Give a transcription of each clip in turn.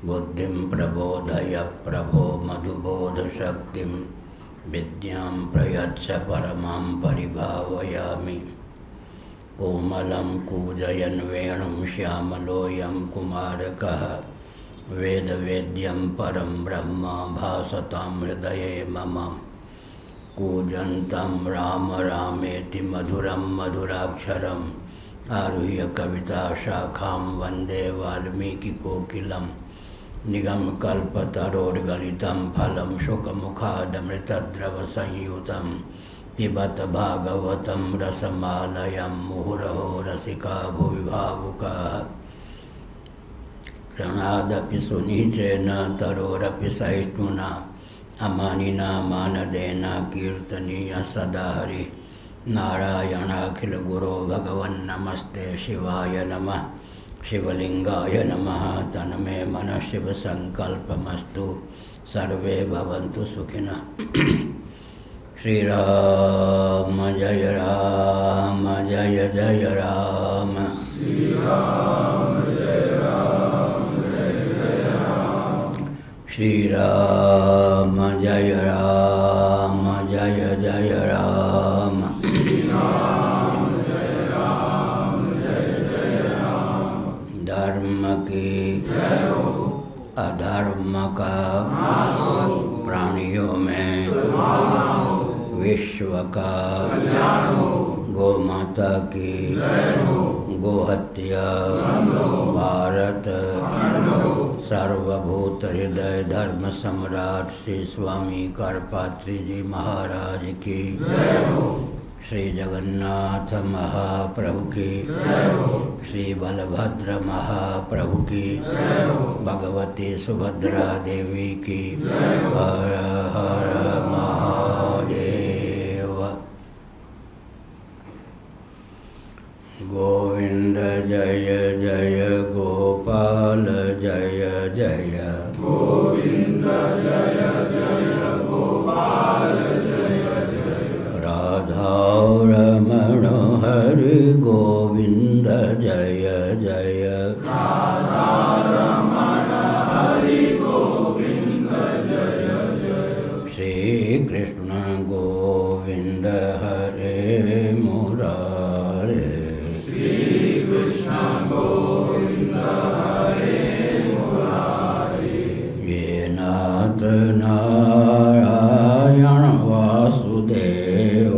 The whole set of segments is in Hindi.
बुद्धिं प्रबोधय प्रभो मधुबोधशक्तिं विद्यां प्रयच्छ परमां परिभावयामि। कोमलं कूजयन् वेणुं श्यामलोऽयं कुमारकः वेदवेद्यं परं ब्रह्म भासतां हृदये मम। कूजन्तं राम रामेति मधुरं मधुराक्षरम् आरुह्य कविताशाखां वन्दे वाल्मीकिकोकिलं। निगमकल्पतरोर्गलितं फलं शुकमुखादमृतद्रवसंयुतं पिबत भागवतं रसमालयं मुहुरहो रसिका भुवि भावुकाः। क्षणादपि सुनिचेन तरोरपि सहिष्णुना अमानिना मानदेन कीर्तनीय सदा हरिः। नारायणाखिल गुरो भगवन्नमस्ते शिवाय नमः। शिवलिंगाय नमः। तन्मे मनः शिव संकल्पमस्तु। सर्वे भवन्तु सुखिनः। श्री राम जय राम जय जय राम। श्री राम जय राम जय जय राम। श्री राम जय राम जय जय राम। श्री राम जय राम जय जय राम। धर्म की अधर्म का प्राणियों में विश्व का गौ माता की गोहत्या भारत सर्वभूत हृदय धर्म सम्राट श्री स्वामी करपात्री जी महाराज की, श्री जगन्नाथ महाप्रभु की, श्री बलभद्र महाप्रभु की, भगवती सुभद्रा देवी की। हर हर महादेव। गोविंद जय जय गोपाल जय जय। गोविंद जय जय गोपाल जय जय। राधा रमण हरि गोविंद जय जय। राधा रमण हरि गोविंद जय जय। श्री कृष्ण गोविंद हरे मुरारे। श्री कृष्ण गोविंद हरे मुरारे। ये नाथ नारायण वासुदेव।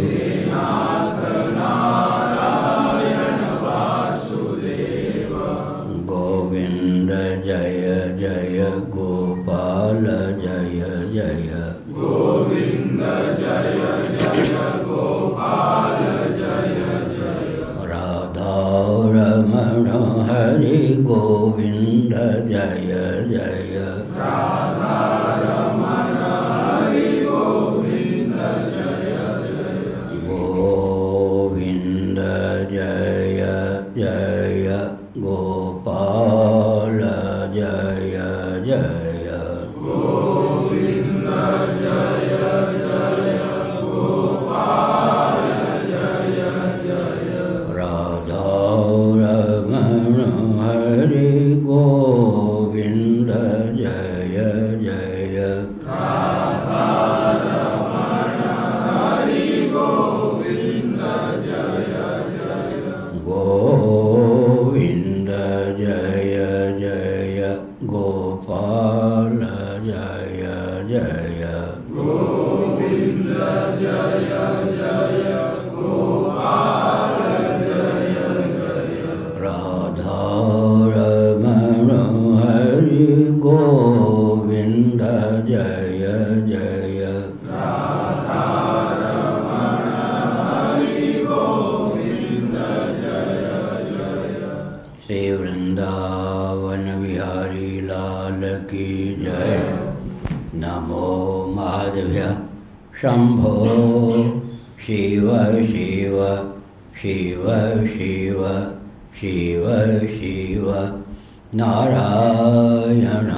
ये नाथ नारायण वासुदेव। गोविंद जय जय गोपाल जय जय। गोविंद जय जय गोपाल जय जय। राधा रमण हरि गोविंद जय जय। राधा रमण हरि गोविंद जय जय। गोविंद जय जय गोपाल जय जय। गोविंद जय जय गोपाल जय जय। राधा रमण हरि गोविंद जय जय। राधा रमण हरि गोविंद जय जय। गोविंद जय जय गोपाल जय जय। गोविंद जय जय गोपाल जय जय। राधा रमण हरि गोविंद जय जय। राधा रमण हरि गोविंद जय जय। श्री वृंदावन बिहारी लाल की जय। नमो माधव्य शंभो शिव शिव शिव शिव शिव शिव नारायण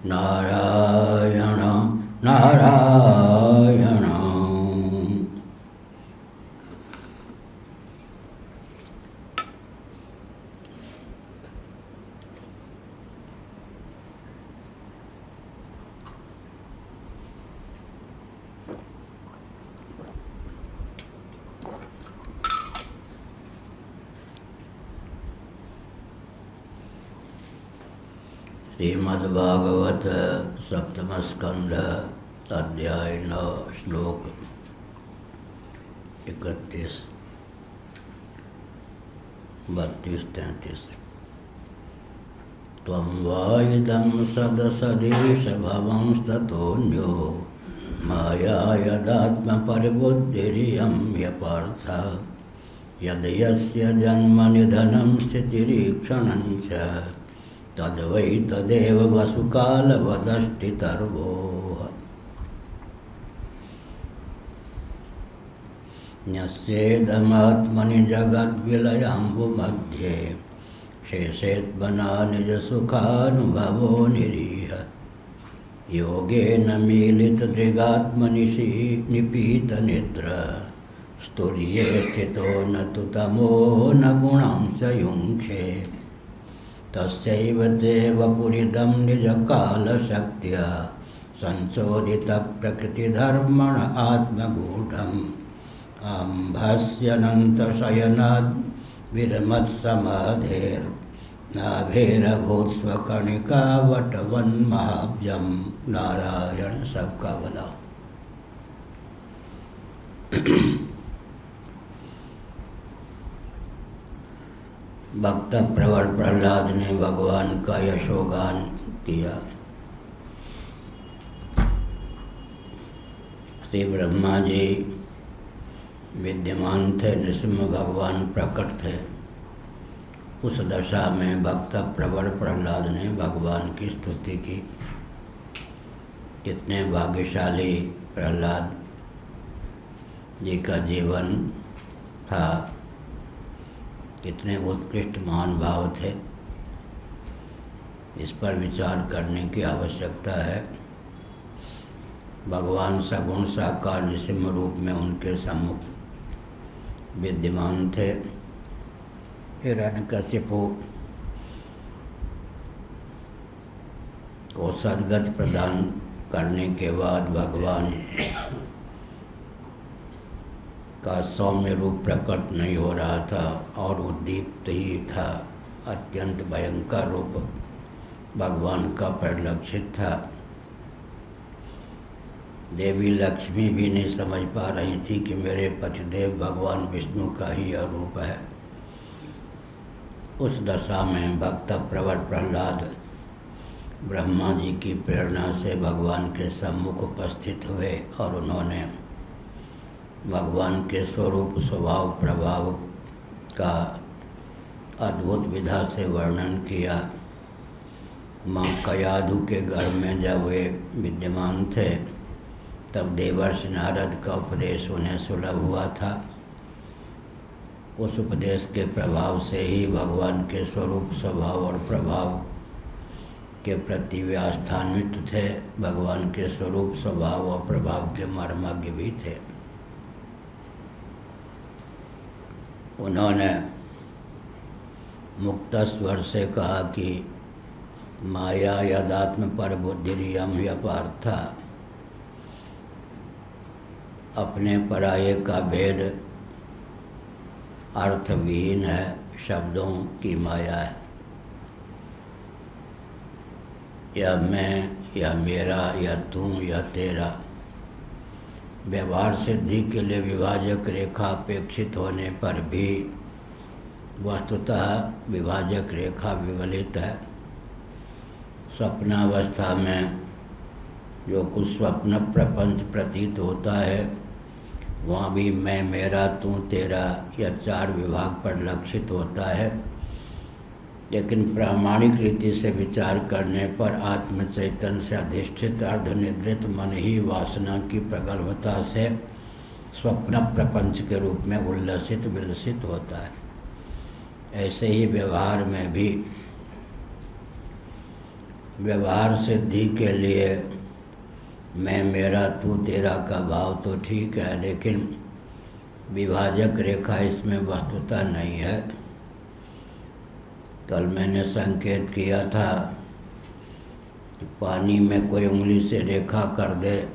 नारायण नारायण। श्रीमद्भागवत सप्तम स्कंध अध्याय 9 श्लोक 31, 32-33। त्वं वा इदं सदसदीश भवंस्ततोऽन्यो माया यदात्मपरिबुद्धिरियं ह्यपार्थ यद् यस्य जन्मनिधनं स्थितिरीक्षणं च तद्वै तदेव वसुकालवदष्टितर्वोः। न्यस्येदमात्मनि जगद्विलयाम्बुमध्ये शेषेत्मना निजसुखानुभवो निरीह योगेन मीलितदृगात्मनिशि निपीतनिद्रा स्तुर्ये स्थितो न तु तमो न गुणांश युङ्क्षे तस्यैव ते वपुरिदं निजकालशक्त्या संशोधितप्रकृतिधर्मण आत्मगूढम् आम्भस्यनन्तशयनाद् विरमत्समाधेर्नाभेरभूत्स्वकणिकावटवन्महाब्जं नारायण सबका भला। भक्त प्रवर प्रहलाद ने भगवान का यशोगान किया। श्री ब्रह्मा जी विद्यमान थे, नृसिंह भगवान प्रकट थे। उस दशा में भक्त प्रवर प्रहलाद ने भगवान की स्तुति की। कितने भाग्यशाली प्रहलाद जी का जीवन था, कितने उत्कृष्ट महान भाव थे, इस पर विचार करने की आवश्यकता है। भगवान सगुण साकार नृसिंह रूप में उनके सम्मुख विद्यमान थे। हिरण्यकशिपु को सद्गति प्रदान करने के बाद भगवान का सौम्य रूप प्रकट नहीं हो रहा था और उद्दीप्त ही था। अत्यंत भयंकर रूप भगवान का परिलक्षित था। देवी लक्ष्मी भी नहीं समझ पा रही थी कि मेरे पतिदेव भगवान विष्णु का ही यह रूप है। उस दशा में भक्त प्रवर प्रहलाद ब्रह्मा जी की प्रेरणा से भगवान के सम्मुख उपस्थित हुए और उन्होंने भगवान के स्वरूप स्वभाव प्रभाव का अद्भुत विधा से वर्णन किया। माँ कयाधु के घर में जब वे विद्यमान थे तब देवर्षि नारद का उपदेश उन्हें सुलभ हुआ था। उस उपदेश के प्रभाव से ही भगवान के स्वरूप स्वभाव और प्रभाव के प्रति वे आस्थान्वित थे। भगवान के स्वरूप स्वभाव और प्रभाव के मर्मज्ञ भी थे। उन्होंने मुक्त स्वर से कहा कि माया यदात्म पर बुद्धिरियम ह्यपार्थ, अपने पराये का भेद अर्थविहीन है, शब्दों की माया है। या मैं या मेरा या तू या तेरा, व्यवहार सिद्धि के लिए विभाजक रेखा अपेक्षित होने पर भी वस्तुतः विभाजक रेखा विगलित है। स्वप्नावस्था में जो कुछ स्वप्न प्रपंच प्रतीत होता है वहाँ भी मैं मेरा तू तेरा या चार विभाग पर लक्षित होता है। लेकिन प्रामाणिक रीति से विचार करने पर आत्म चैतन्य से अधिष्ठित अर्धनिद्रित मन ही वासना की प्रगल्भता से स्वप्न प्रपंच के रूप में उल्लसित विलसित होता है। ऐसे ही व्यवहार में भी व्यवहार सिद्धि के लिए मैं मेरा तू तेरा का भाव तो ठीक है, लेकिन विभाजक रेखा इसमें वस्तुतः नहीं है। कल मैंने संकेत किया था कि पानी में कोई उंगली से रेखा कर दे,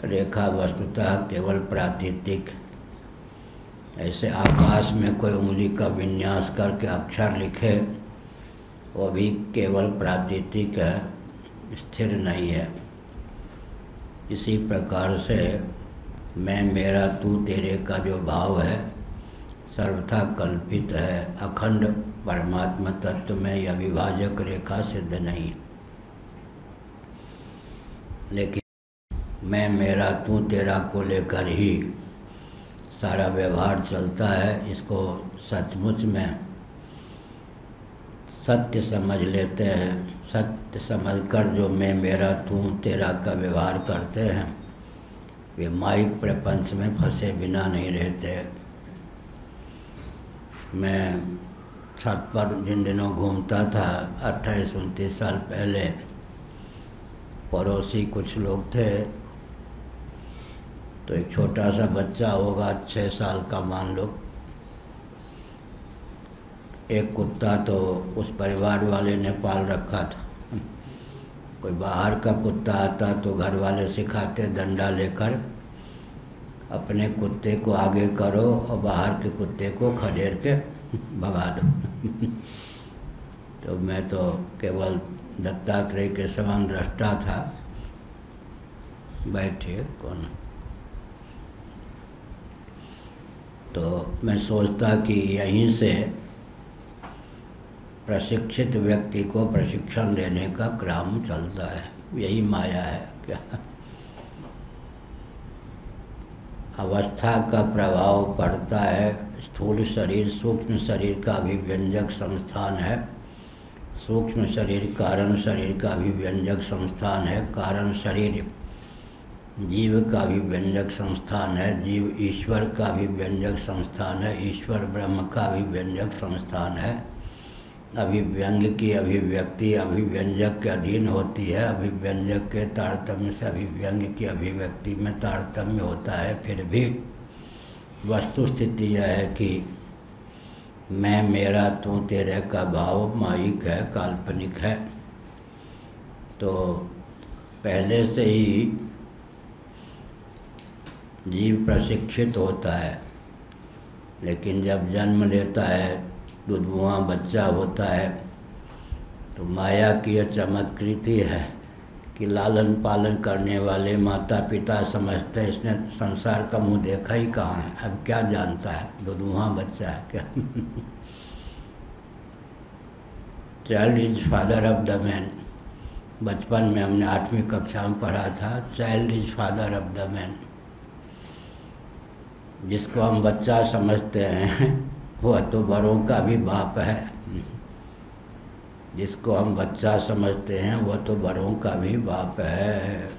रेखा वस्तुतः केवल प्रातीतिक। ऐसे आकाश में कोई उंगली का विन्यास करके अक्षर लिखे, वो भी केवल प्रातीतिक है, स्थिर नहीं है। इसी प्रकार से मैं मेरा तू तेरे का जो भाव है सर्वथा कल्पित है। अखंड परमात्मा तत्व में यह विभाजक रेखा सिद्ध नहीं। लेकिन मैं मेरा तू तेरा को लेकर ही सारा व्यवहार चलता है। इसको सचमुच में सत्य समझ लेते हैं। सत्य समझकर जो मैं मेरा तू तेरा का व्यवहार करते हैं वे माइक प्रपंच में फंसे बिना नहीं रहते। मैं छत पर जिन दिनों घूमता था 28-29 साल पहले, पड़ोसी कुछ लोग थे, तो एक छोटा सा बच्चा होगा 6 साल का मान लो, एक कुत्ता तो उस परिवार वाले ने पाल रखा था। कोई बाहर का कुत्ता आता तो घर वाले सिखाते डंडा लेकर अपने कुत्ते को आगे करो और बाहर के कुत्ते को खदेड़ के भगा दो। तो मैं तो केवल दत्तात्रेय के समान दृष्टा था। बैठिए कौन। तो मैं सोचता कि यहीं से प्रशिक्षित व्यक्ति को प्रशिक्षण देने का क्रम चलता है। यही माया है क्या? अवस्था का प्रभाव पड़ता है। स्थूल शरीर सूक्ष्म शरीर का अभिव्यंजक संस्थान है। सूक्ष्म शरीर कारण शरीर का अभिव्यंजक संस्थान है। कारण शरीर जीव का अभिव्यंजक संस्थान है। जीव ईश्वर का अभिव्यंजक संस्थान है। ईश्वर ब्रह्म का अभिव्यंजक संस्थान है। अभिव्यंग की अभिव्यक्ति अभिव्यंजक के अधीन होती है। अभिव्यंजक के तारतम्य से अभिव्यंग की अभिव्यक्ति में तारतम्य होता है। फिर भी वस्तु स्थिति यह है कि मैं मेरा तू तेरे का भाव माइक है, काल्पनिक है। तो पहले से ही जीव प्रशिक्षित होता है, लेकिन जब जन्म लेता है, दुधुआ बच्चा होता है, तो माया की यह चमत्कृति है कि लालन पालन करने वाले माता पिता समझते हैं इसने संसार का मुंह देखा ही कहाँ है, अब क्या जानता है, दुधुआ बच्चा है क्या। Child is father of the man. बचपन में हमने 8वीं कक्षा में पढ़ा था, child is father of the man. जिसको हम बच्चा समझते हैं वह तो बड़ों का भी बाप है। जिसको हम बच्चा समझते हैं वह तो बड़ों का भी बाप है।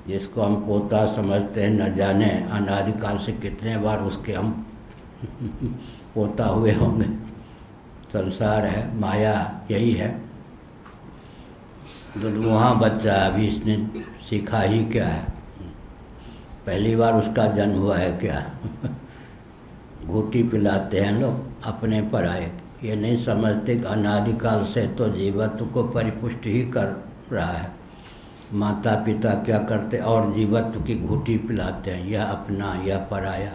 जिसको हम पोता समझते हैं न जाने अनादिकाल से कितने बार उसके हम पोता हुए होंगे। संसार है, माया यही है। दुधुआ बच्चा अभी इसने सीखा ही क्या है, पहली बार उसका जन्म हुआ है क्या। घूटी पिलाते हैं लोग अपने पराये, ये नहीं समझते कि अनादिकाल से तो जीवत्व को परिपुष्ट ही कर रहा है। माता पिता क्या करते और जीवत्व की घूटी पिलाते हैं, यह अपना यह पराया।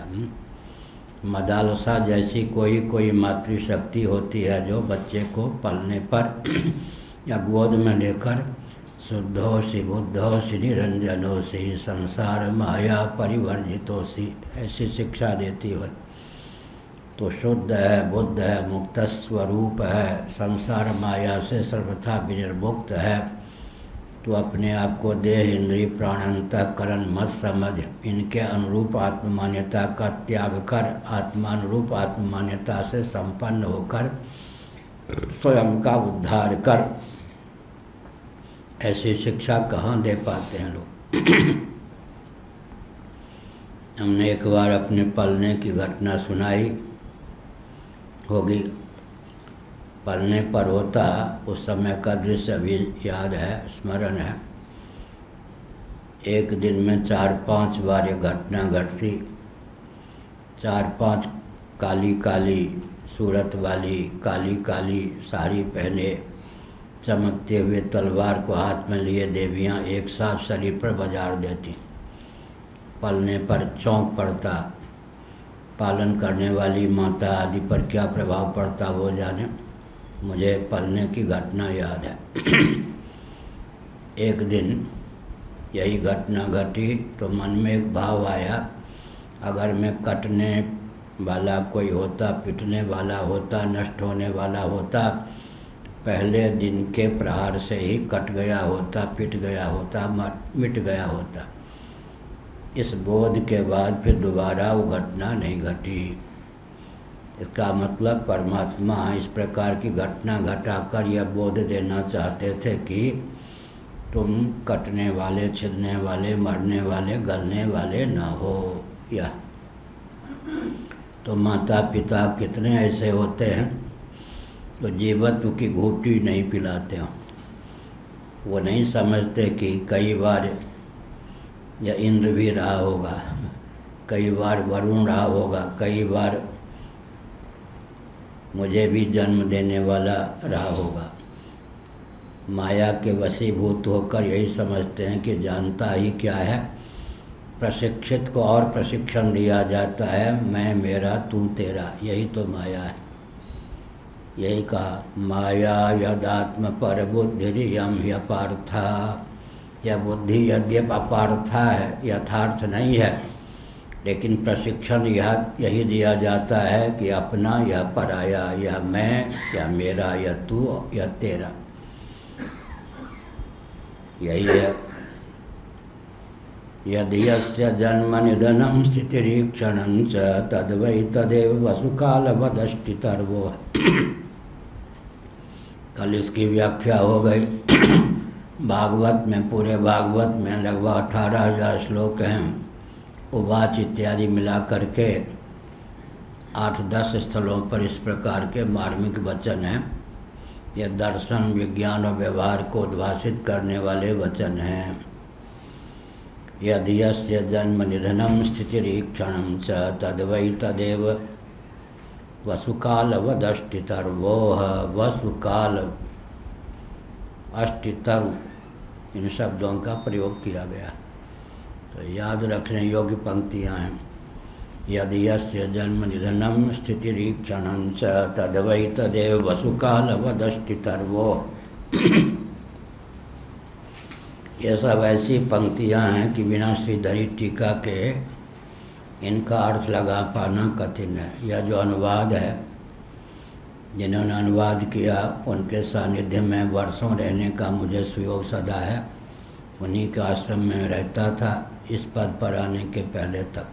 मदालसा जैसी कोई मातृशक्ति होती है जो बच्चे को पलने पर या गोद में लेकर शुद्धोषि बुद्धोषि निरंजनोषि संसार माया परिवर्जितोषि ऐसी शिक्षा देती हो। तो शुद्ध है, बुद्ध है, मुक्त स्वरूप है, संसार माया से सर्वथा विनिर्मुक्त है। तो अपने आप को देह इंद्रिय प्राण अंतःकरण मत समझ, इनके अनुरूप आत्ममान्यता का त्याग कर आत्मानुरूप आत्ममान्यता से संपन्न होकर स्वयं का उद्धार कर। ऐसी शिक्षा कहाँ दे पाते हैं लोग। हमने एक बार अपने पलने की घटना सुनाई होगी, पलने पर होता उस समय का दृश्य अभी याद है, स्मरण है। एक दिन में 4-5 बार ये घटना घटती। 4-5 काली काली सूरत वाली, काली काली साड़ी पहने, चमकते हुए तलवार को हाथ में लिए देवियाँ एक साथ शरीर पर बाजार देती। पलने पर चौंक पड़ता, पालन करने वाली माता आदि पर क्या प्रभाव पड़ता वो जाने। मुझे पलने की घटना याद है। एक दिन यही घटना घटी तो मन में एक भाव आया, अगर मैं कटने वाला कोई होता, पिटने वाला होता, नष्ट होने वाला होता, पहले दिन के प्रहार से ही कट गया होता, पिट गया होता, मिट गया होता। इस बोध के बाद फिर दोबारा वो घटना नहीं घटी। इसका मतलब परमात्मा इस प्रकार की घटना घटाकर यह बोध देना चाहते थे कि तुम कटने वाले, छिदने वाले, मरने वाले, गलने वाले न हो। या तो माता पिता कितने ऐसे होते हैं तो जीवत्व की घूंटी नहीं पिलाते हो। वो नहीं समझते कि कई बार या इंद्र भी रहा होगा, कई बार वरुण रहा होगा, कई बार मुझे भी जन्म देने वाला रहा होगा। माया के वशीभूत होकर यही समझते हैं कि जानता ही क्या है। प्रशिक्षित को और प्रशिक्षण दिया जाता है, मैं मेरा तू तेरा, यही तो माया है। यही कहा, माया यदात्म पर बुद्धि यम ह्यपार्था। यह बुद्धि यद्यप अपार्था है, यथार्थ नहीं है, लेकिन प्रशिक्षण यही दिया जाता है कि अपना या पराया, यह मैं या मेरा, या तू या तेरा, यही है। यदि यस्य जन्म निधनम स्थितिरीक्षणं च तद्वै तदेव वसुकालवदष्टितर्वो। कल इसकी व्याख्या हो गई। भागवत में, पूरे भागवत में लगभग 18,000 श्लोक हैं। उवाच इत्यादि मिला करके 8-10 स्थलों पर इस प्रकार के मार्मिक वचन हैं। यह दर्शन, विज्ञान और व्यवहार को उद्भाषित करने वाले वचन हैं। यदि यस्य जन्म निधनम स्थितिरीक्षणं च तद्वै तदेव वसुकालवदष्टितर्वोः। वसुकाल, अष्टितर्व, इन शब्दों का प्रयोग किया गया। तो याद रखने योग्य पंक्तियाँ हैं। यदि यस्य जन्म निधनम स्थितिरीक्षणं च तद्वै तदेव वसुकालवदष्टितर्वोः। ये सब ऐसी पंक्तियाँ हैं कि बिना श्रीधरी टीका के इनका अर्थ लगा पाना कठिन है। यह जो अनुवाद है, जिन्होंने अनुवाद किया उनके सानिध्य में वर्षों रहने का मुझे सुयोग सदा है। उन्हीं के आश्रम में रहता था इस पद पर आने के पहले तक।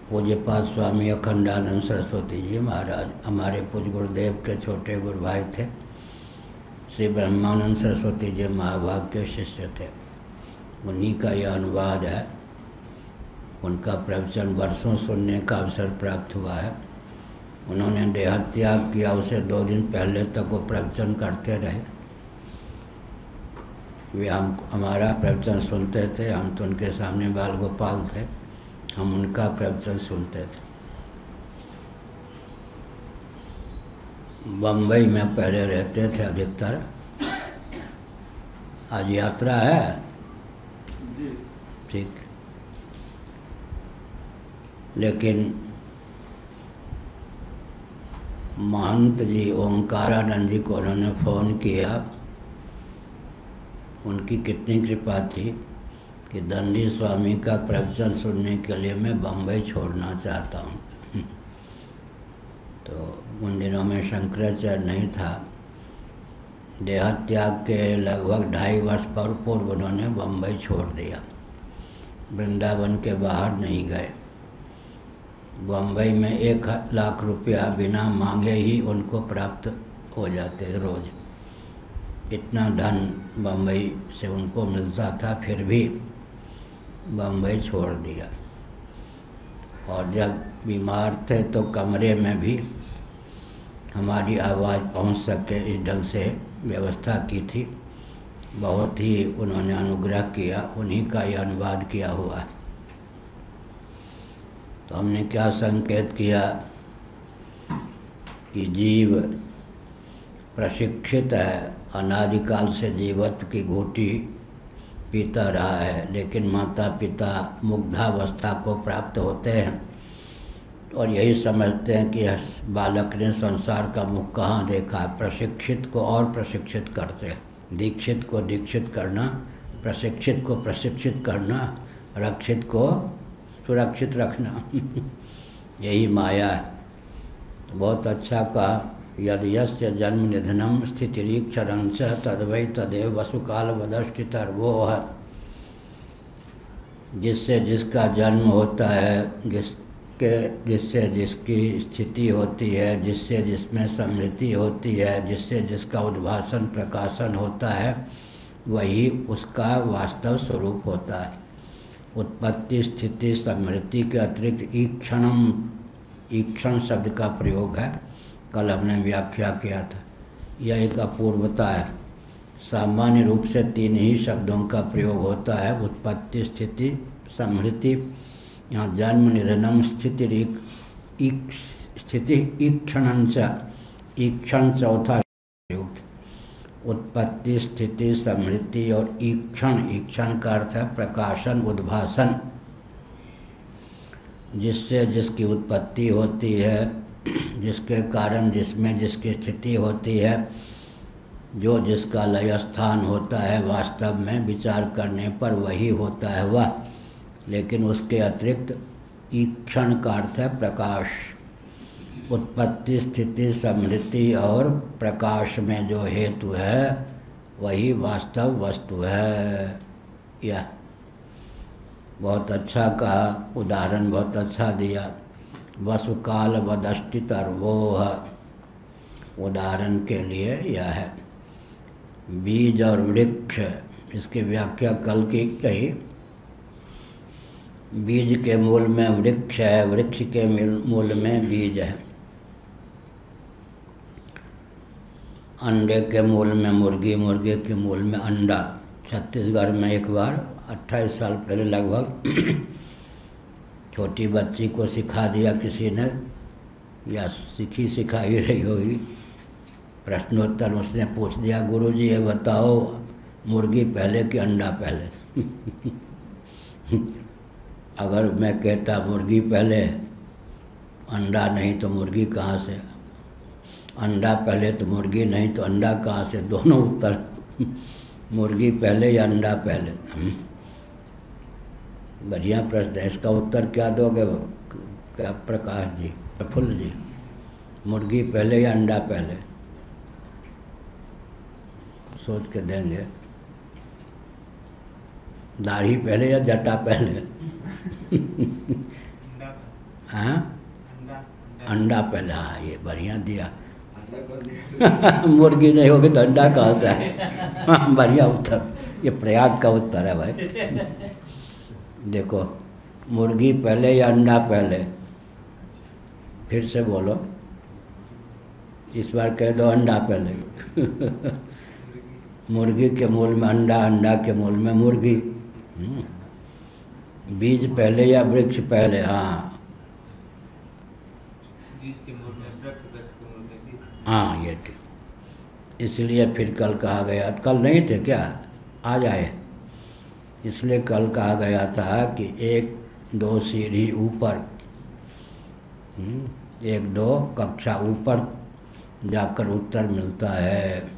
पूज्यपाद स्वामी अखंडानंद सरस्वती जी महाराज हमारे पूज्य गुरुदेव के छोटे गुरु भाई थे। श्री ब्रह्मानंद सरस्वती जी महाभाग के शिष्य थे। उन्हीं का यह अनुवाद है। उनका प्रवचन वर्षों सुनने का अवसर प्राप्त हुआ है। उन्होंने देहत्याग किया, उसे 2 दिन पहले तक वो प्रवचन करते रहे। वे हमारा प्रवचन सुनते थे। हम तो उनके सामने बाल गोपाल थे, हम उनका प्रवचन सुनते थे। बम्बई में पहले रहते थे अधिकतर। आज यात्रा है, ठीक, लेकिन महंत जी ओंकारानंद जी को उन्होंने फ़ोन किया। उनकी कितनी कृपा थी कि दंडी स्वामी का प्रवचन सुनने के लिए मैं बम्बई छोड़ना चाहता हूँ। तो उन दिनों में शंकराचार्य नहीं था। देहत्याग के लगभग 2.5 वर्ष पर पूर्व उन्होंने बम्बई छोड़ दिया। वृंदावन के बाहर नहीं गए। बम्बई में 1 लाख रुपया बिना मांगे ही उनको प्राप्त हो जाते रोज़। इतना धन बम्बई से उनको मिलता था, फिर भी बम्बई छोड़ दिया। और जब बीमार थे तो कमरे में भी हमारी आवाज़ पहुंच सके इस ढंग से व्यवस्था की थी। बहुत ही उन्होंने अनुग्रह किया। उन्हीं का यह अनुवाद किया हुआ है। तो हमने क्या संकेत किया कि जीव प्रशिक्षित है, अनादिकाल से जीवत्व की घूंटी पीता रहा है, लेकिन माता पिता मुग्धावस्था को प्राप्त होते हैं और यही समझते हैं कि बालक ने संसार का मुख कहाँ देखा है। प्रशिक्षित को और प्रशिक्षित करते हैं, दीक्षित को दीक्षित करना, प्रशिक्षित को प्रशिक्षित करना, रक्षित को सुरक्षित रखना यही माया है। तो बहुत अच्छा कहा, यद यस्य जन्म निधनम स्थितिरीक्षरं च तद्वै तदेव वसुकाल वदष्टितर्वोः। जिससे जिसका जन्म होता है, जिससे जिसकी स्थिति होती है, जिससे जिसमें समृद्धि होती है, जिससे जिसका उद्भासन प्रकाशन होता है, वही उसका वास्तव स्वरूप होता है। उत्पत्ति स्थिति समृद्धि के अतिरिक्त ईक्षण शब्द का प्रयोग है, कल हमने व्याख्या किया था। यह एक अपूर्वता है। सामान्य रूप से 3 ही शब्दों का प्रयोग होता है, उत्पत्ति स्थिति समृद्धि। यहाँ जन्म निधनम स्थिति ईक्षणंच, ईक्षण चौथा प्रयुक्त। उत्पत्ति स्थिति समृद्धि और ईक्षण, ईक्षण का अर्थ है प्रकाशन उद्भासन। जिससे जिसकी उत्पत्ति होती है, जिसके कारण जिसमें जिसकी स्थिति होती है, जो जिसका लय स्थान होता है, वास्तव में विचार करने पर वही होता है वह। लेकिन उसके अतिरिक्त ईक्षण का अर्थ है प्रकाश। उत्पत्ति स्थिति समृद्धि और प्रकाश में जो हेतु है वही वास्तव वस्तु है। यह बहुत अच्छा कहा, उदाहरण बहुत अच्छा दिया। वसुकाल वदष्टितर्वोः, उदाहरण के लिए यह है। बीज और वृक्ष, इसकी व्याख्या कल की कही। बीज के मूल में वृक्ष है, वृक्ष के मूल में बीज है। अंडे के मूल में मुर्गी, मुर्गे के मूल में अंडा। छत्तीसगढ़ में एक बार 28 साल पहले लगभग छोटी बच्ची को सिखा दिया किसी ने, या सिखा ही रही होगी। प्रश्नोत्तर उसने पूछ दिया, गुरुजी ये बताओ मुर्गी पहले कि अंडा पहले अगर मैं कहता मुर्गी पहले, अंडा नहीं तो मुर्गी कहाँ से, अंडा पहले तो मुर्गी नहीं तो अंडा कहाँ से, दोनों उत्तर मुर्गी पहले या अंडा पहले। बढ़िया प्रश्न है। इसका उत्तर क्या दोगे क्या प्रकाश जी, प्रफुल्ल जी? मुर्गी पहले या अंडा पहले? सोच के देंगे। दाढ़ी पहले या जटा पहले? हाँ, अंडा पहले। हाँ, ये बढ़िया दिया मुर्गी नहीं होगी तो अंडा कहाँ से आए? बढ़िया उत्तर, ये प्रयाग का उत्तर है भाई। देखो, मुर्गी पहले या अंडा पहले? फिर से बोलो, इस बार कह दो अंडा पहले मुर्गी के मूल में अंडा, अंडा के मूल में मुर्गी। बीज पहले या वृक्ष पहले? हाँ, बीज के मूल में वृक्ष, वृक्ष के मूल में बीज। हाँ, ये ठीक। इसलिए फिर कल कहा गया, कल नहीं थे क्या, आज आए, इसलिए कल कहा गया था कि 1-2 सीढ़ी ऊपर, 1-2 कक्षा ऊपर जाकर उत्तर मिलता है।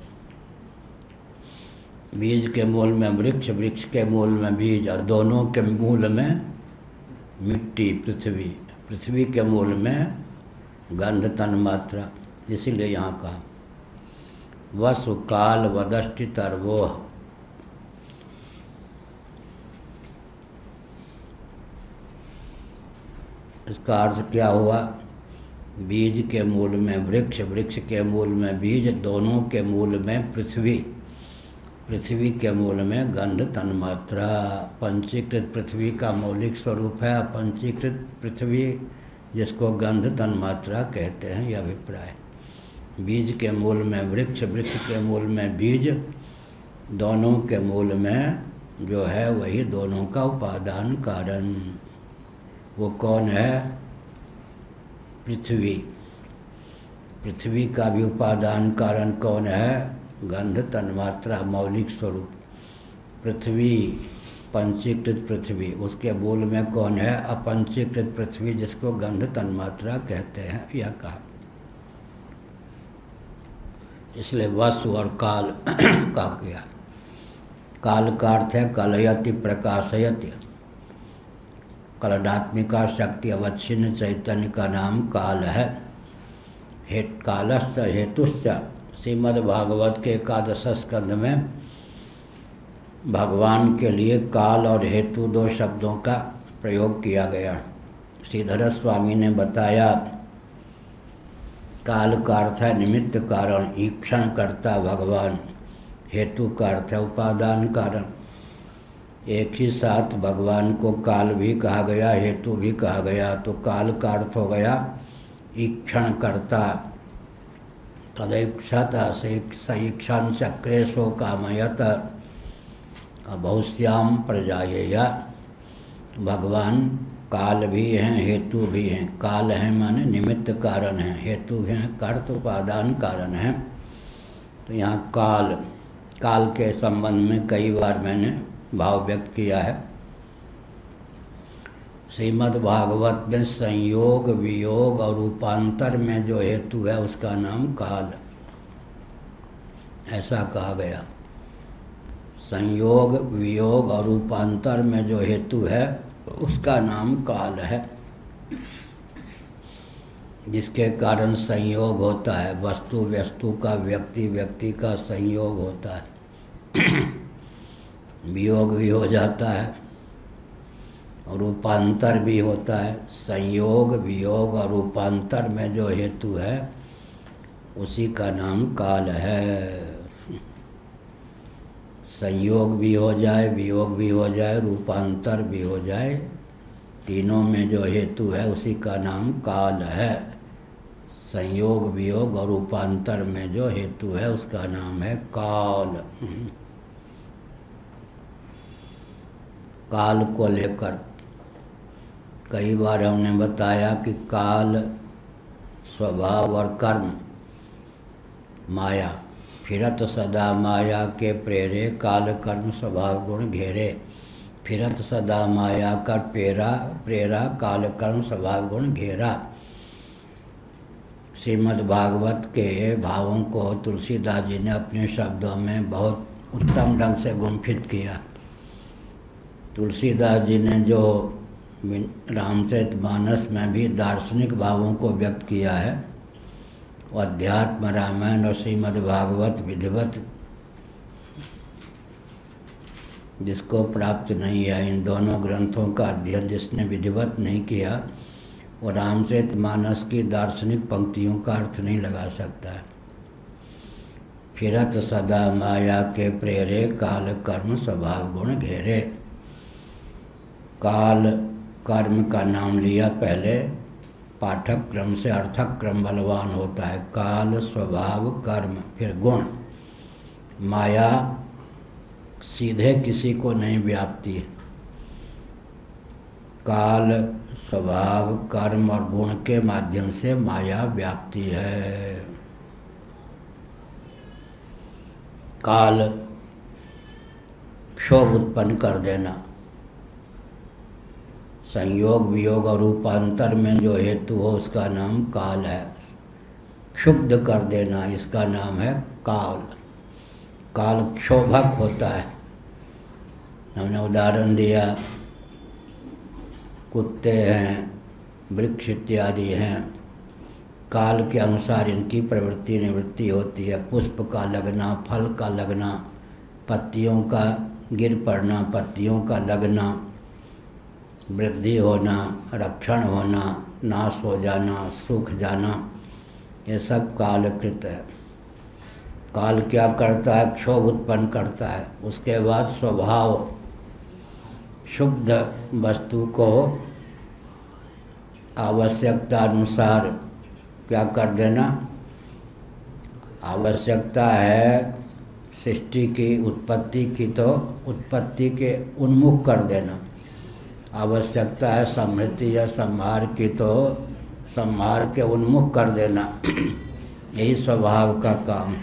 बीज के मूल में वृक्ष, वृक्ष के मूल में बीज, और दोनों के मूल में मिट्टी पृथ्वी, पृथ्वी के मूल में गंध तन्मात्रा। इसीलिए यहाँ कहा वसु काल वदष्टितर्वोः। इसका अर्थ क्या हुआ? बीज के मूल में वृक्ष, वृक्ष के मूल में बीज, दोनों के मूल में पृथ्वी, पृथ्वी के मूल में गंध तन्मात्रा। पंचीकृत पृथ्वी का मौलिक स्वरूप है पंचीकृत पृथ्वी, जिसको गंध तन्मात्रा कहते हैं, यह अभिप्राय। बीज के मूल में वृक्ष, वृक्ष के मूल में बीज, दोनों के मूल में जो है वही दोनों का उपादान कारण। वो कौन है? पृथ्वी। पृथ्वी का भी उपादान कारण कौन है? गंध तन्मात्रा, मौलिक स्वरूप। पृथ्वी पंचीकृत पृथ्वी, उसके मूल में कौन है? अपंचीकृत पृथ्वी, जिसको गंध तन्मात्रा कहते हैं, यह कहा। इसलिए वस्तु और काल का किया। काल का अर्थ है कलयति प्रकाशयति। कलनात्मिका शक्ति अवच्छिन्न चैतन्य का नाम काल है। कालस्य हेतुश्च, श्रीमद्भागवत के 11 स्कंध में भगवान के लिए काल और हेतु 2 शब्दों का प्रयोग किया गया। श्रीधर स्वामी ने बताया, काल का अर्थ है निमित्त कारण, ईक्षण करता भगवान। हेतु का अर्थ है उपादान कारण। एक ही साथ भगवान को काल भी कहा गया, हेतु भी कहा गया। तो काल का अर्थ हो गया ईक्षण करता। तदैक्षत सईक्षण चक्रे सो कामयत बहुश्याम प्रजायेया। भगवान काल भी हैं, हेतु भी हैं। काल है माने निमित्त कारण है, हेतु हैं कर्त उपादान कारण है। तो यहाँ काल के संबंध में कई बार मैंने भाव व्यक्त किया है। श्रीमद् भागवत में संयोग, वियोग और रूपांतर में जो हेतु है उसका नाम काल, ऐसा कहा गया। संयोग, वियोग और रूपांतर में जो हेतु है उसका नाम काल है, जिसके कारण संयोग होता है। वस्तु वस्तु का, व्यक्ति व्यक्ति का संयोग होता है। वियोग भी हो जाता है और रूपांतर भी होता है। संयोग, वियोग और रूपांतर में जो हेतु है उसी का नाम काल है। संयोग भी हो जाए, वियोग भी हो जाए, रूपांतर भी हो जाए, तीनों में जो हेतु है उसी का नाम काल है। संयोग, वियोग और रूपांतर में जो हेतु है उसका नाम है काल। काल को लेकर कई बार हमने बताया कि काल स्वभाव और कर्म माया, फिरत सदा माया के प्रेरे, काल कर्म स्वभाव गुण घेरे। फिरत सदा माया का प्रेरा, काल कर्म स्वभाव गुण घेरा। श्रीमद् भागवत के भावों को तुलसीदास जी ने अपने शब्दों में बहुत उत्तम ढंग से गुंफित किया। तुलसीदास जी ने जो रामचरितमानस में भी दार्शनिक भावों को व्यक्त किया है, वो अध्यात्म रामायण और श्रीमद् भागवत विधिवत जिसको प्राप्त नहीं है, इन दोनों ग्रंथों का अध्ययन जिसने विधिवत नहीं किया, वो रामचरितमानस की दार्शनिक पंक्तियों का अर्थ नहीं लगा सकता है। फिरत सदा माया के प्रेरे, काल कर्म स्वभाव गुण घेरे। काल कर्म का नाम लिया पहले, पाठक क्रम से अर्थक क्रम बलवान होता है। काल, स्वभाव, कर्म, फिर गुण। माया सीधे किसी को नहीं व्यापती है। काल, स्वभाव, कर्म और गुण के माध्यम से माया व्याप्ति है। काल क्षोभ उत्पन्न कर देना, संयोग, वियोग और रूपांतर में जो हेतु हो उसका नाम काल है। क्षुब्ध कर देना, इसका नाम है काल। काल क्षोभक होता है। हमने उदाहरण दिया, कुत्ते हैं, वृक्ष इत्यादि हैं, काल के अनुसार इनकी प्रवृत्ति निवृत्ति होती है। पुष्प का लगना, फल का लगना, पत्तियों का गिर पड़ना, पत्तियों का लगना, वृद्धि होना, रक्षण होना, नाश हो जाना, सूख जाना, ये सब कालकृत है। काल क्या करता है? क्षोभ उत्पन्न करता है। उसके बाद स्वभाव, शुद्ध वस्तु को आवश्यकता अनुसार क्या कर देना? आवश्यकता है सृष्टि की, उत्पत्ति की, तो उत्पत्ति के उन्मुख कर देना। आवश्यकता है समृद्धि या संहार की, तो संहार के उन्मुख कर देना। यही स्वभाव का काम।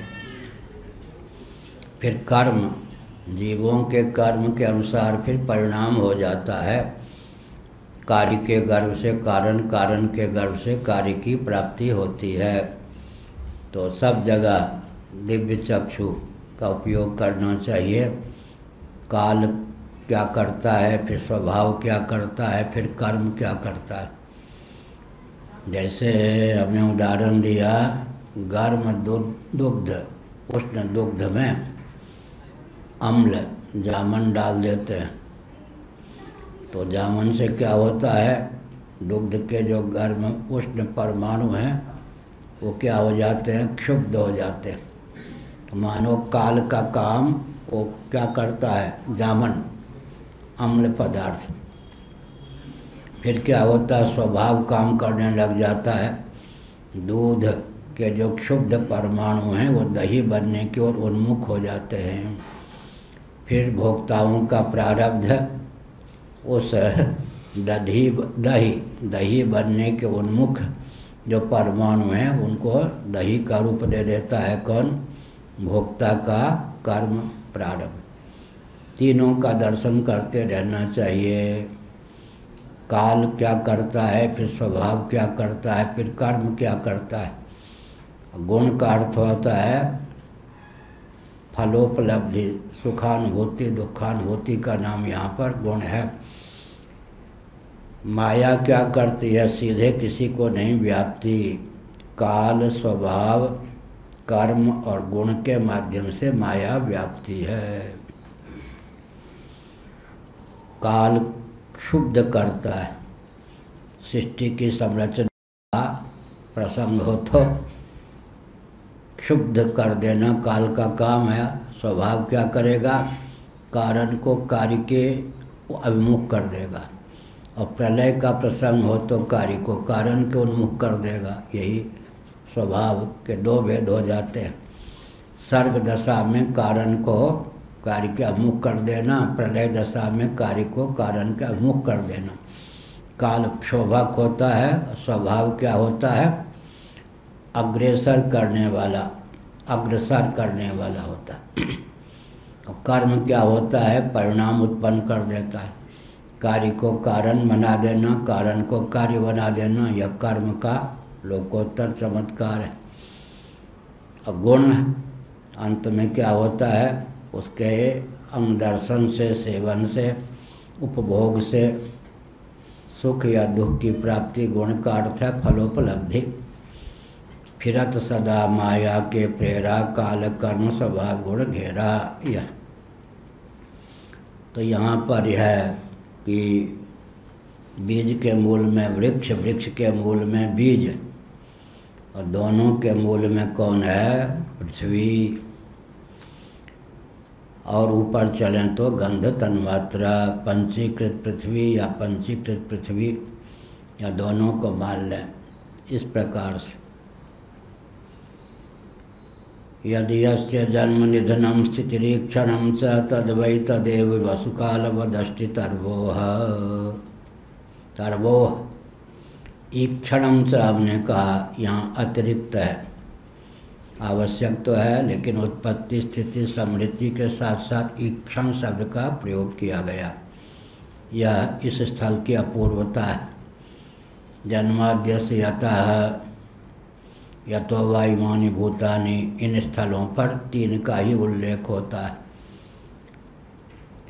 फिर कर्म, जीवों के कर्म के अनुसार फिर परिणाम हो जाता है। कार्य के गर्भ से कारण, कारण के गर्भ से कार्य की प्राप्ति होती है। तो सब जगह दिव्य चक्षु का उपयोग करना चाहिए। काल क्या करता है, फिर स्वभाव क्या करता है, फिर कर्म क्या करता है। जैसे हमने उदाहरण दिया, गर्म दुग्ध, उष्ण दुग्ध में अम्ल जामन डाल देते हैं, तो जामन से क्या होता है, दुग्ध के जो गर्म उष्ण परमाणु हैं वो क्या हो जाते हैं, क्षुब्ध हो जाते हैं। मानो काल का काम वो क्या करता है, जामन, अम्ल पदार्थ। फिर क्या होता है, स्वभाव काम करने लग जाता है। दूध के जो क्षुब्ध परमाणु हैं वो दही बनने की ओर उन्मुख हो जाते हैं। फिर भोक्ताओं का प्रारब्ध उस दही बनने के उन्मुख जो परमाणु हैं उनको दही का रूप दे देता है। कौन? भोक्ता का कर्म प्रारब्ध। तीनों का दर्शन करते रहना चाहिए। काल क्या करता है, फिर स्वभाव क्या करता है, फिर कर्म क्या करता है। गुण का अर्थ होता है फलोपलब्धि, सुखानुभूति, दुखानुभूति का नाम यहाँ पर गुण है। माया क्या करती है, सीधे किसी को नहीं व्याप्ति। काल, स्वभाव, कर्म और गुण के माध्यम से माया व्याप्ति है। काल क्षुब्ध करता है। सृष्टि की संरचना का प्रसंग हो तो क्षुब्ध कर देना काल का काम है। स्वभाव क्या करेगा, कारण को कार्य के अभिमुख कर देगा। और प्रलय का प्रसंग हो तो कार्य को कारण के उन्मुख कर देगा। यही स्वभाव के दो भेद हो जाते हैं। सर्ग दशा में कारण को कार्य के अभिमुख कर देना, प्रलय दशा में कार्य को कारण के अभिमुख कर देना। काल क्षोभक होता है, स्वभाव क्या होता है, अग्रसर करने वाला होता है। और कर्म क्या होता है, परिणाम उत्पन्न कर देता है। कार्य को कारण बना देना, कारण को कार्य बना देना, यह कर्म का लोकोत्तर चमत्कार है। और गुण अंत में क्या होता है, उसके अंग दर्शन से, सेवन से, उपभोग से सुख या दुख की प्राप्ति। गुण का अर्थ है फलोपलब्धि। फिरत सदा माया के प्रेरा, काल कर्म स्वभाव गुण घेरा। यह तो यहाँ पर यह कि बीज के मूल में वृक्ष, वृक्ष के मूल में बीज, और दोनों के मूल में कौन है, पृथ्वी। और ऊपर चलें तो गंध तन्मात्रा, पंचीकृत पृथ्वी या पंचीकृत पृथ्वी, या दोनों को मान लें। इस प्रकार से यदि यस्य जन्म निधनम स्थितिरीक्षणम च तद्वै तदेव वसुकालवदष्टि तर्वोह। ईक्षणम च हमने कहा यहाँ अतिरिक्त है, आवश्यक तो है, लेकिन उत्पत्ति स्थिति समृद्धि के साथ साथ ईक्षण शब्द का प्रयोग किया गया। यह इस स्थल की अपूर्वता है। जन्माद्यस्य यतः यतो वा इमानि भूतानि, इन स्थलों पर तीन का ही उल्लेख होता है।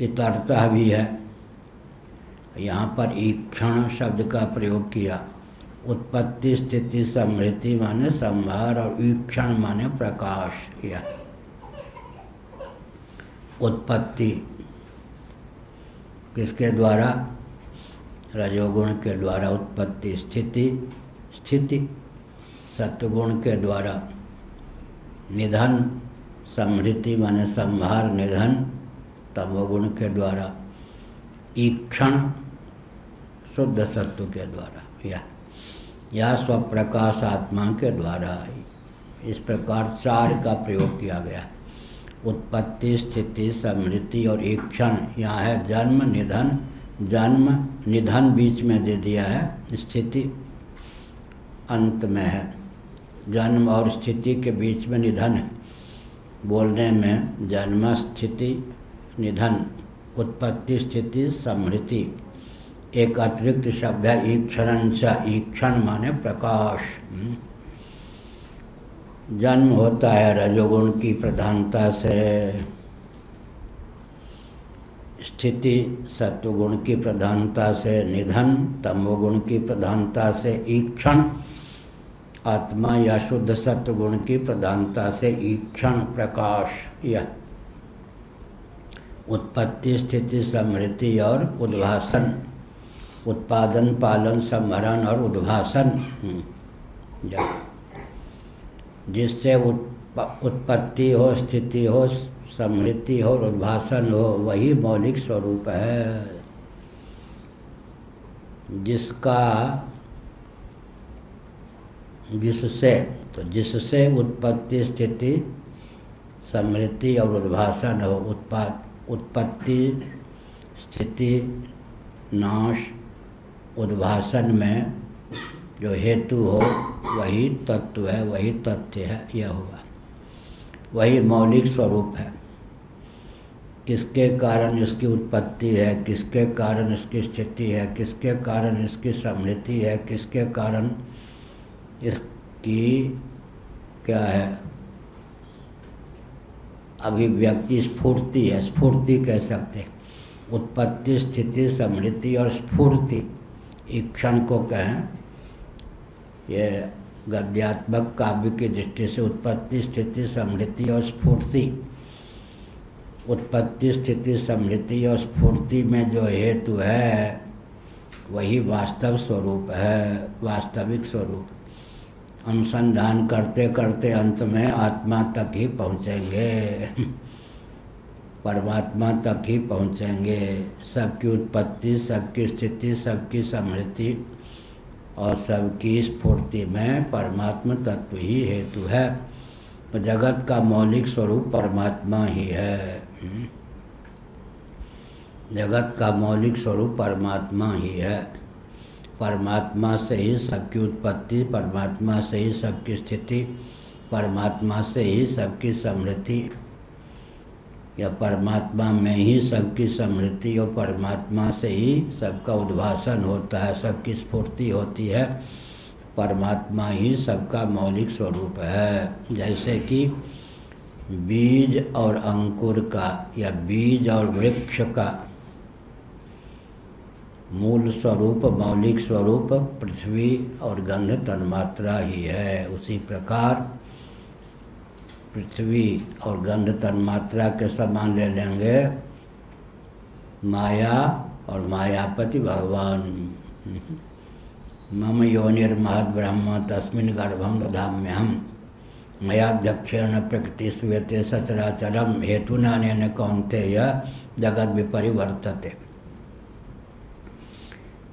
इतरतः भी है, यहाँ पर ईक्षण शब्द का प्रयोग किया। उत्पत्ति स्थिति समृद्धि माने संहार, और ईक्षण माने प्रकाश। या उत्पत्ति किसके द्वारा, रजोगुण के द्वारा उत्पत्ति। स्थिति सत्वगुण के द्वारा। निधन समृद्धि माने संहार, निधन तमोगुण के द्वारा। ईक्षण शुद्ध सत्व के द्वारा। या स्वप्रकाश आत्मा के द्वारा। इस प्रकार चार का प्रयोग किया गया। उत्पत्ति स्थिति समृद्धि और ईक्षण। यहाँ है जन्म निधन, जन्म निधन बीच में दे दिया है, स्थिति अंत में है। जन्म और स्थिति के बीच में निधन है। बोलने में जन्म स्थिति निधन, उत्पत्ति स्थिति समृद्धि। एक अतिरिक्त शब्द है ईक्षणंच, ईक्षण माने प्रकाश। जन्म होता है रजोगुण की प्रधानता से, स्थिति सत्वगुण की प्रधानता से, निधन तमोगुण की प्रधानता से, ईक्षण आत्मा या शुद्ध सत्वगुण की प्रधानता से, ईक्षण प्रकाश। यह उत्पत्ति स्थिति समृद्धि और उद्भासन, उत्पादन पालन संभरण और उद्भासन, जिससे उत्पत्ति हो, स्थिति हो, समृद्धि हो, उद्भासन हो, वही मौलिक स्वरूप है। जिससे उत्पत्ति स्थिति समृद्धि और उद्भासन हो। उत्पत्ति स्थिति नाश उद्भासन में जो हेतु हो वही तत्व है, वही तथ्य है। यह हुआ वही मौलिक स्वरूप है। किसके कारण इसकी उत्पत्ति है, किसके कारण इसकी स्थिति है, किसके कारण इसकी समृद्धि है, किसके कारण इसकी क्या है अभिव्यक्ति, स्फूर्ति है। स्फूर्ति कह सकते हैं। उत्पत्ति स्थिति समृद्धि और स्फूर्ति ईक्षण को कहें। ये गद्यात्मक काव्य की दृष्टि से उत्पत्ति स्थिति समृद्धि और स्फूर्ति, उत्पत्ति स्थिति समृद्धि और स्फूर्ति में जो हेतु है वही वास्तव स्वरूप है, वास्तविक स्वरूप। अनुसंधान करते करते अंत में आत्मा तक ही पहुँचेंगे, परमात्मा तक ही पहुँचेंगे। सबकी उत्पत्ति, सबकी स्थिति, सबकी समृद्धि और सबकी स्फूर्ति में परमात्मा तत्व ही हेतु है। तो जगत का मौलिक स्वरूप परमात्मा ही है। जगत का मौलिक स्वरूप परमात्मा ही है। परमात्मा से ही सबकी उत्पत्ति, परमात्मा से ही सबकी स्थिति, परमात्मा से ही सबकी समृद्धि, या परमात्मा में ही सबकी समृद्धि और परमात्मा से ही सबका उद्भासन होता है, सबकी स्फूर्ति होती है। परमात्मा ही सबका मौलिक स्वरूप है। जैसे कि बीज और अंकुर का या बीज और वृक्ष का मूल स्वरूप, मौलिक स्वरूप पृथ्वी और गंध तन्मात्रा ही है। उसी प्रकार पृथ्वी और गंध तन्मात्रा के समान ले लेंगे माया और मायापति भगवान। मम योनिर्महद् ब्रह्म तस्मिन् गर्भं दधाम्यहम् मयाध्यक्षेण प्रकृति श्रूयते सचराचरम हेतुनानेन कौन्तेय जगद् विपरिवर्तते।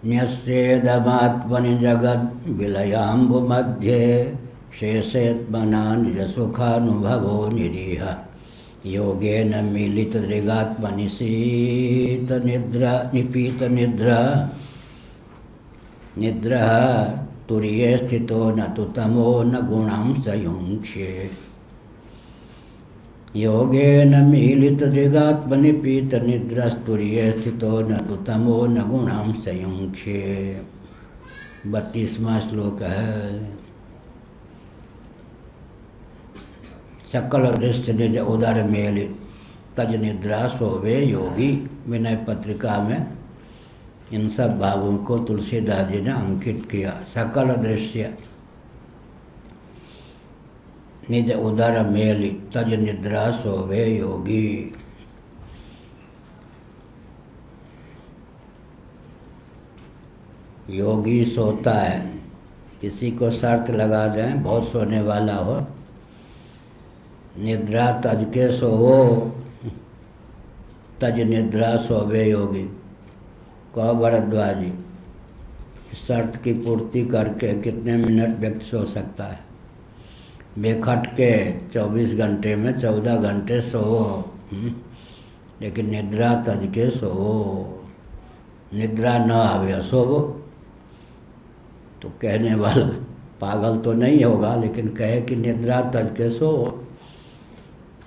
न्यस्येदमात्मनि जगद् विलयाम्बुमध्ये शेषेत्मना निजसुखानुभवो निरीह योगेन निपीतनिद्रा निद्रः तुर्ये स्थितो न तु तमो न गुणं संयुङ्क्ष्ये। योगेन मीलितदृगात्मनिपीतनिद्रस्तुर्ये स्थितो न तु तमो न गुणं संयुङ्क्ष्ये। 32वां श्लोक है। सकल दृश्य निज उदर मेल तज निद्रा सोवे योगी। विनय पत्रिका में इन सब भावों को तुलसीदास जी ने अंकित किया। सकल दृश्य निज उदर मेल तज निद्रा सोवे योगी। योगी सोता है। किसी को शर्त लगा दें बहुत सोने वाला हो, निद्रा तज के सोवो, तज निद्रा सोवे योगी। कहो भरद्वाज जी, शर्त की पूर्ति करके कितने मिनट व्यक्ति सो सकता है? बेखट के 24 घंटे में 14 घंटे सोवो, लेकिन निद्रा तज के सोवो। निद्रा न आवे सोवो। तो कहने वाला पागल तो नहीं होगा, लेकिन कहे कि निद्रा तज के सोवो।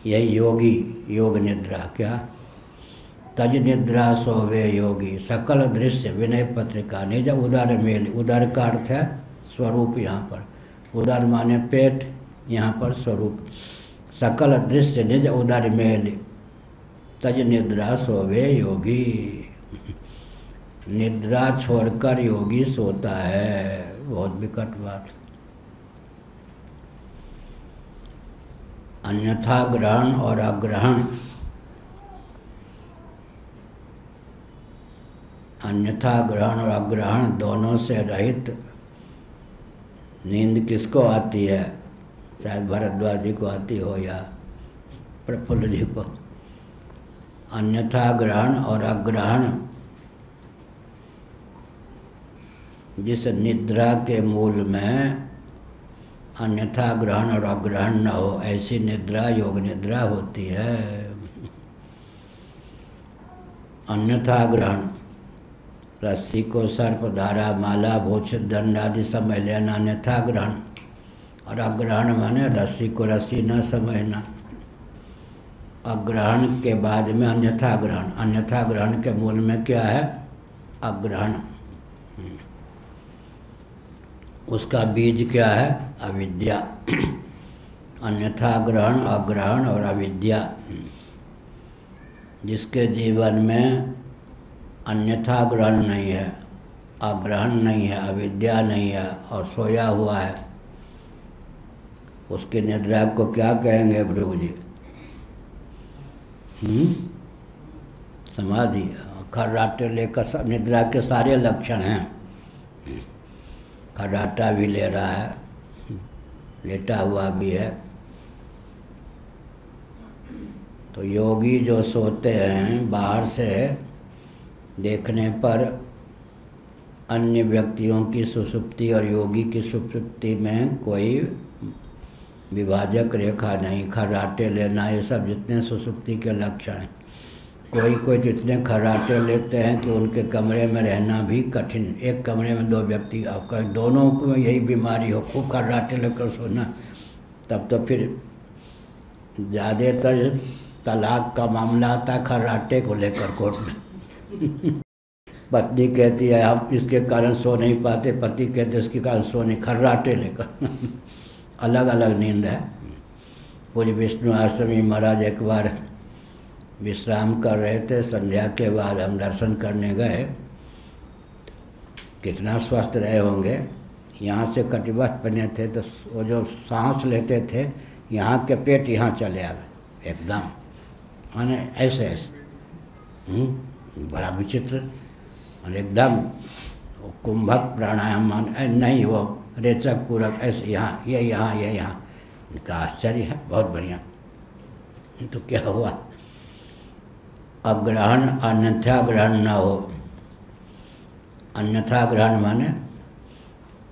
यही योगी योग निद्रा क्या तज निद्रा सोवे योगी सकल दृश्य विनय पत्रिका निज उदर मेल। उदर का अर्थ है स्वरूप, यहाँ पर उदर माने पेट, यहाँ पर स्वरूप। सकल दृश्य निज उदर मेल तज निद्रा सोवे योगी। निद्रा छोड़कर योगी सोता है, बहुत विकट बात। अन्यथा ग्रहण और अग्रहण, अन्यथा ग्रहण और अग्रहण दोनों से रहित नींद किसको आती है? शायद भरद्वाज जी को आती हो या प्रफुल्ल जी को। अन्यथा ग्रहण और अग्रहण, जिस निद्रा के मूल में अन्यथा ग्रहण और अग्रहण न हो, ऐसी निद्रा योग निद्रा होती है। अन्यथा ग्रहण, रस्सी को सर्प, धारा, माला, भूषित, दंड आदि समझ लेना अन्यथा ग्रहण। और अग्रहण माने रस्सी को रस्सी न समझना। अग्रहण के बाद में अन्यथा ग्रहण। अन्यथा ग्रहण के मूल में क्या है? अग्रहण। उसका बीज क्या है? अविद्या। अन्यथा ग्रहण, अग्रहण और अविद्या। जिसके जीवन में अन्यथा ग्रहण नहीं है, अग्रहण नहीं है, अविद्या नहीं है और सोया हुआ है, उसकी निद्रा को क्या कहेंगे प्रभु जी? समाधि। खर्राटे लेकर सब निद्रा के सारे लक्षण हैं। खर्राटा भी ले रहा है, लेटा हुआ भी है। तो योगी जो सोते हैं, बाहर से देखने पर अन्य व्यक्तियों की सुषुप्ति और योगी की सुषुप्ति में कोई विभाजक रेखा नहीं। खर्राटे लेना, ये सब जितने सुषुप्ति के लक्षण हैं। कोई तो इतने खर्राटे लेते हैं कि उनके कमरे में रहना भी कठिन। एक कमरे में दो व्यक्ति, आपका दोनों को यही बीमारी हो, खूब खर्राटे लेकर सोना, तब तो फिर ज़्यादातर तलाक का मामला आता है खर्राटे को लेकर कोर्ट में। पत्नी कहती है हम इसके कारण सो नहीं पाते, पति कहते इसके कारण सो नहीं, खर्राटे लेकर। अलग अलग नींद है। पूज्य विष्णु आश्रमी महाराज एक बार विश्राम कर रहे थे, संध्या के बाद हम दर्शन करने गए। कितना स्वस्थ रहे होंगे। यहाँ से कटिबद्ध बने थे तो वो जो सांस लेते थे, यहाँ के पेट यहाँ चले आ गए एकदम, माने ऐसे ऐसे। बड़ा विचित्र, एकदम कुंभक प्राणायाम मान नहीं, वो रेचक पूरक ऐसे यहाँ ये यहाँ। इनका आश्चर्य है, बहुत बढ़िया। तो क्या हुआ? अग्रहण अन्यथा ग्रहण न हो। अन्यथा ग्रहण माने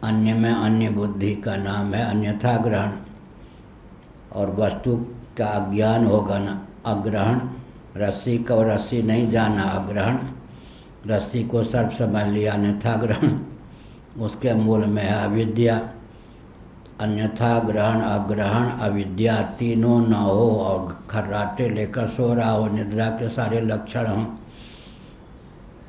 अन्य में अन्य बुद्धि का नाम है अन्यथा ग्रहण। और वस्तु का अज्ञान होगा ना अग्रहण। रस्सी को रस्सी नहीं जाना अग्रहण। रस्सी को सर्प समझ लिया अन्यथा ग्रहण। उसके मूल में है अविद्या। अन्यथा ग्रहण, अग्रहण, अविद्या तीनों न हो और खर्राटे लेकर सो रहा हो, निद्रा के सारे लक्षण हों,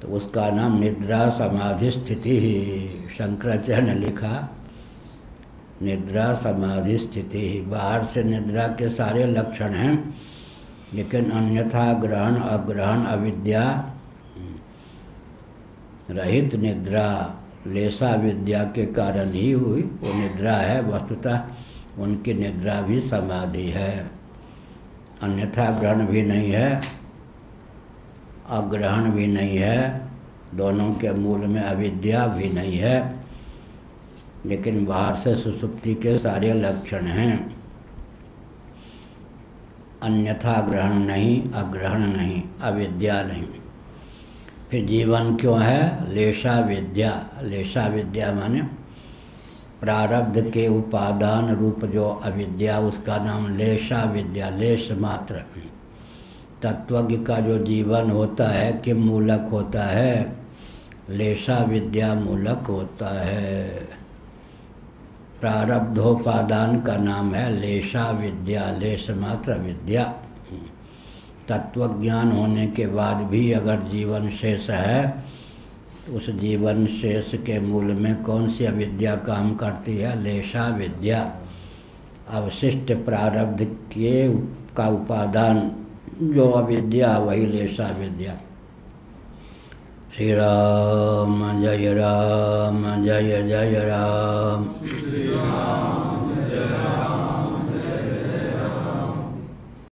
तो उसका नाम निद्रा समाधि स्थिति ही। शंकराचार्य ने लिखा निद्रा समाधि स्थिति ही। बाहर से निद्रा के सारे लक्षण हैं, लेकिन अन्यथा ग्रहण, अग्रहण, अविद्या रहित निद्रा लेसा विद्या के कारण ही हुई वो निद्रा है। वस्तुतः उनकी निद्रा भी समाधि है। अन्यथा ग्रहण भी नहीं है, अग्रहण भी नहीं है, दोनों के मूल में अविद्या भी नहीं है, लेकिन बाहर से सुषुप्ति के सारे लक्षण हैं। अन्यथा ग्रहण नहीं, अग्रहण नहीं, अविद्या नहीं। फिर जीवन क्यों है? लेशा विद्या। लेशा विद्या माने प्रारब्ध के उपादान रूप जो अविद्या, उसका नाम लेशा विद्या। लेश मात्र। तत्वज्ञ का जो जीवन होता है कि मूलक होता है, लेशा विद्या मूलक होता है। प्रारब्धोपादान का नाम है लेशा विद्या, लेश मात्र विद्या। तत्वज्ञान होने के बाद भी अगर जीवन शेष है तो उस जीवन शेष के मूल में कौन सी अविद्या काम करती है? लेशा विद्या। अवशिष्ट प्रारब्ध का उपादान जो अविद्या वही लेशा विद्या। श्री राम जय जय राम।